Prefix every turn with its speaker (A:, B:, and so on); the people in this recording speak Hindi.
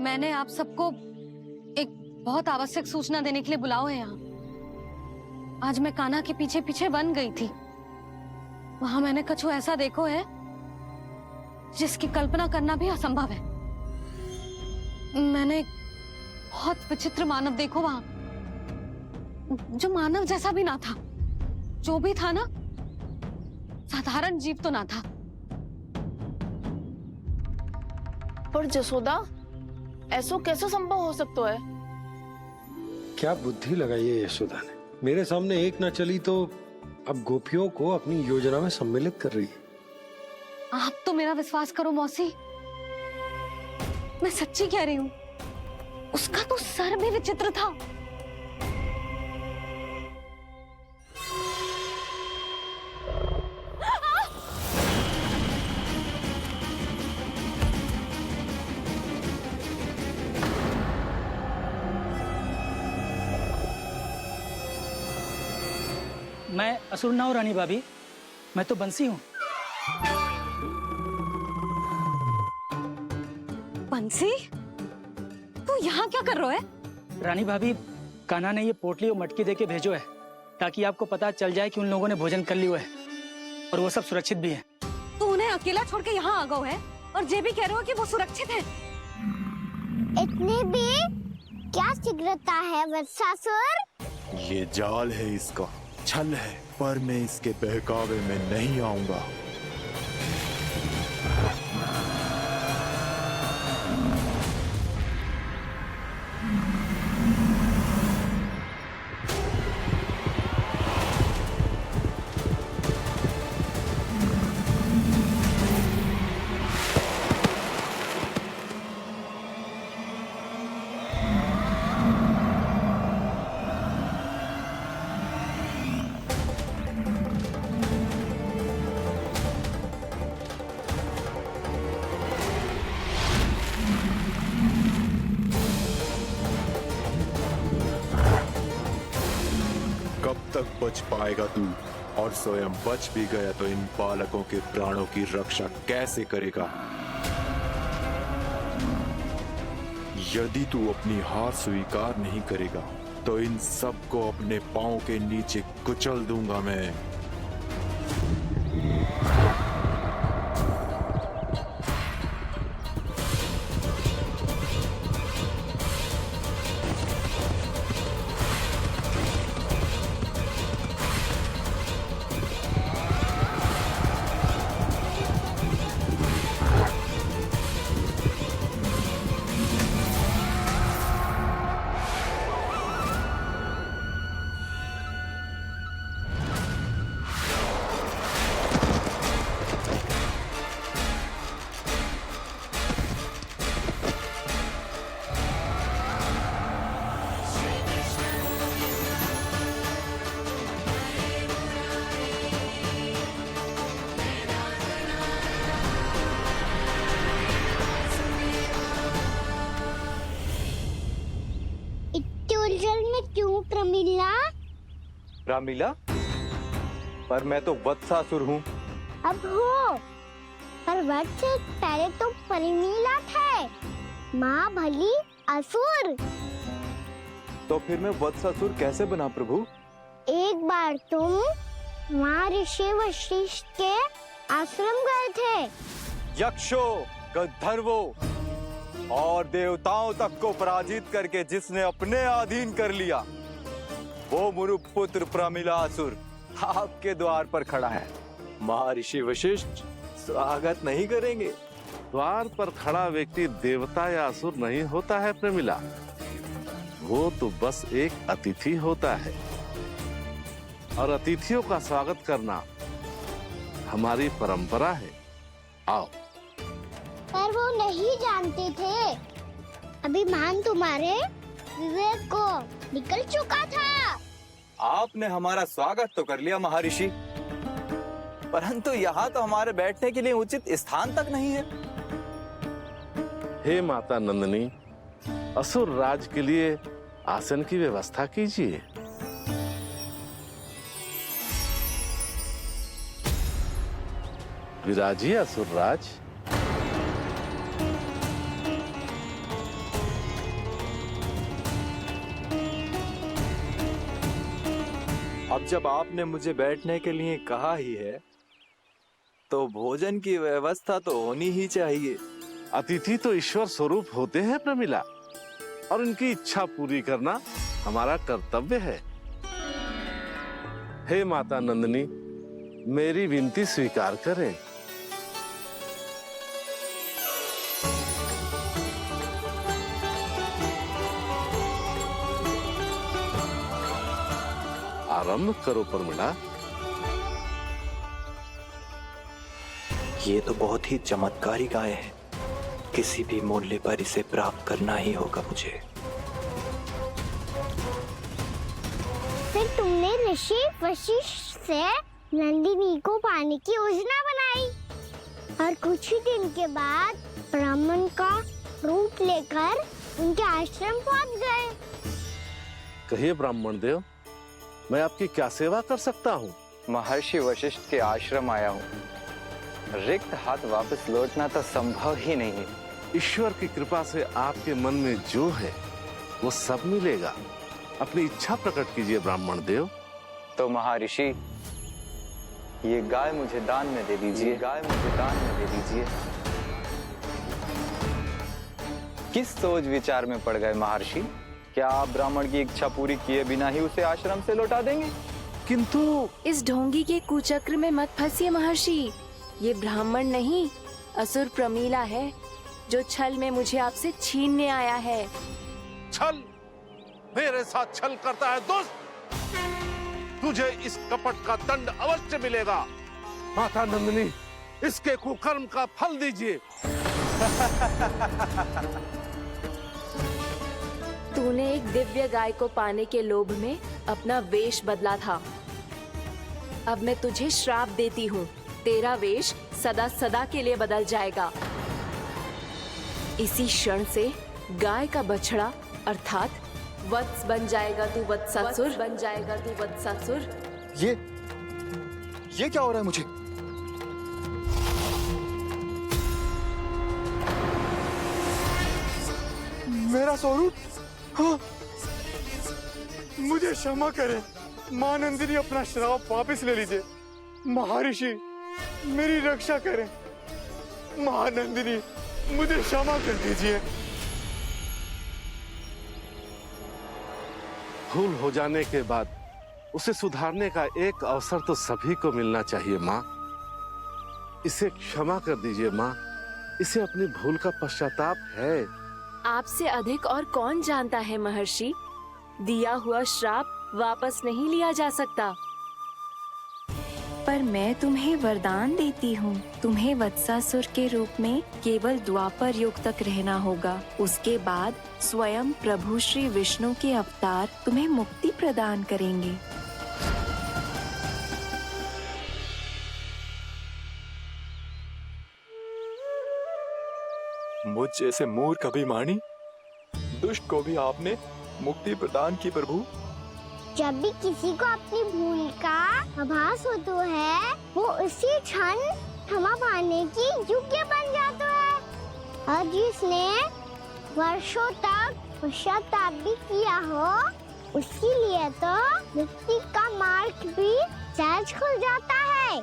A: मैंने आप सबको एक बहुत आवश्यक सूचना देने के लिए बुलाओ है यहाँ। आज मैं कान्हा के पीछे पीछे वन गई थी। वहां मैंने कछु ऐसा देखो है जिसकी कल्पना करना भी असंभव है। मैंने बहुत विचित्र मानव देखो वहां, जो मानव जैसा भी ना था। जो भी था ना, साधारण जीव तो ना था।
B: पर जसोदा, ऐसा कैसे संभव हो सकता है?
C: क्या बुद्धि लगाई है यशोदा ने। मेरे सामने एक ना चली तो अब गोपियों को अपनी योजना में सम्मिलित कर रही है।
A: आप तो मेरा विश्वास करो मौसी, मैं सच्ची कह रही हूँ। उसका तो सर भी विचित्र था।
D: मैं असुर ना हूं रानी भाभी, मैं तो बंसी हूँ।
A: बंसी, तू यहाँ क्या कर रहा है?
D: रानी भाभी, कान्हा ने ये पोटली और मटकी देके भेजो है ताकि आपको पता चल जाए कि उन लोगों ने भोजन कर लिया है और वो सब सुरक्षित भी है।
A: तू उन्हें अकेला छोड़ के यहाँ आ गए है और ये भी कह रहे हो कि वो सुरक्षित है।
E: इतनी भी क्या शीघ्रता है वत्सासुर?
F: ये जाल है, इसका छल है, पर मैं इसके बहकावे में नहीं आऊंगा। कब तक बच पाएगा तू? और स्वयं बच भी गया तो इन बालकों के प्राणों की रक्षा कैसे करेगा? यदि तू अपनी हार स्वीकार नहीं करेगा तो इन सबको अपने पांव के नीचे कुचल दूंगा मैं।
E: उलझन में क्यों प्रमिला?
G: रामलीला, पर मैं तो वत्सासुर हूँ।
E: अब हो, पर वत्स से पहले तो प्रमिला थे। माँ भली असुर।
G: तो फिर मैं वत्सासुर कैसे बना प्रभु?
E: एक बार तुम वहाँ ऋषि वशिष्ठ के आश्रम गए थे।
G: यक्षों, गंधर्वों और देवताओं तक को पराजित करके जिसने अपने अधीन कर लिया, वो मुरुपुत्र प्रमिलासुर आपके द्वार पर खड़ा है। महर्षि वशिष्ठ स्वागत नहीं करेंगे।
H: द्वार पर खड़ा व्यक्ति देवता या असुर नहीं होता है प्रमिला, वो तो बस एक अतिथि होता है और अतिथियों का स्वागत करना हमारी परंपरा है। आओ।
E: पर वो नहीं जानते थे। अभिमान तुम्हारे विवेक को निकल चुका था।
G: आपने हमारा स्वागत तो कर लिया महर्षि, परंतु यहाँ तो हमारे बैठने के लिए उचित स्थान तक नहीं है।
H: हे माता नंदिनी, असुर राज के लिए आसन की व्यवस्था कीजिए। विराजिए असुर राज।
G: अब जब आपने मुझे बैठने के लिए कहा ही है तो भोजन की व्यवस्था तो होनी ही चाहिए।
H: अतिथि तो ईश्वर स्वरूप होते हैं प्रमिला, और उनकी इच्छा पूरी करना हमारा कर्तव्य है। हे माता नंदिनी, मेरी विनती स्वीकार करें। आरंभ करो प्रमिला।
I: ये तो बहुत ही चमत्कारी गाय है, किसी भी मूल्य पर इसे प्राप्त करना ही होगा मुझे।
E: फिर तुमने ऋषि वशिष्ठ से नंदिनी को पाने की योजना बनाई और कुछ ही दिन के बाद ब्राह्मण का रूप लेकर उनके आश्रम पहुंच गए।
H: कहिए ब्राह्मण देव, मैं आपकी क्या सेवा कर सकता हूँ?
J: महर्षि वशिष्ठ के आश्रम आया हूँ। रिक्त हाथ वापस लौटना तो संभव ही नहीं है।
H: ईश्वर की कृपा से आपके मन में जो है वो सब मिलेगा। अपनी इच्छा प्रकट कीजिए ब्राह्मण देव।
J: तो महर्षि, ये गाय मुझे दान में दे दीजिए। गाय मुझे दान में दे दीजिए। किस सोच विचार में पड़ गए महर्षि? क्या आप ब्राह्मण की इच्छा पूरी किए बिना ही उसे आश्रम से लौटा देंगे?
H: किंतु
K: इस ढोंगी के कुचक्र में मत फंसिए महर्षि। ये ब्राह्मण नहीं, असुर प्रमीला है, जो छल में मुझे आपसे छीनने आया है।
H: छल? मेरे साथ छल करता है दुष्ट? तुझे इस कपट का दंड अवश्य मिलेगा। माता नंदिनी, इसके कुकर्म का फल दीजिए।
K: तूने एक दिव्य गाय को पाने के लोभ में अपना वेश बदला था। अब मैं तुझे श्राप देती हूँ, तेरा वेश सदा सदा के लिए बदल जाएगा। इसी क्षण से गाय का बछड़ा अर्थात वत्स बन जाएगा तू वत्सासुर। बन जाएगा तू वत्सासुर।
J: ये क्या हो रहा है मुझे?
G: मेरा स्वरूप? हाँ। मुझे क्षमा करें मां नंदिनी, अपना श्राप वापस ले लीजिए। महर्षि, मेरी रक्षा करें। मां नंदिनी, मुझे क्षमा कर दीजिए।
H: भूल हो जाने के बाद उसे सुधारने का एक अवसर तो सभी को मिलना चाहिए माँ। इसे क्षमा कर दीजिए माँ, इसे अपनी भूल का पश्चाताप है।
K: आपसे अधिक और कौन जानता है महर्षि, दिया हुआ श्राप वापस नहीं लिया जा सकता। पर मैं तुम्हें वरदान देती हूँ, तुम्हें वत्सासुर के रूप में केवल द्वापर युग तक रहना होगा। उसके बाद स्वयं प्रभु श्री विष्णु के अवतार तुम्हें मुक्ति प्रदान करेंगे।
G: मुझ जैसे मूर्ख अभिमानी दुष्ट को भी आपने मुक्ति प्रदान की प्रभु।
E: जब भी किसी को अपनी भूल का आभास होता है, वो उसी क्षण क्षमा पाने की योग्य बन जाता है। और जिसने वर्षों तक पश्चाताप भी किया हो, उसके लिए तो मुक्ति का मार्ग भी सहज खुल जाता है।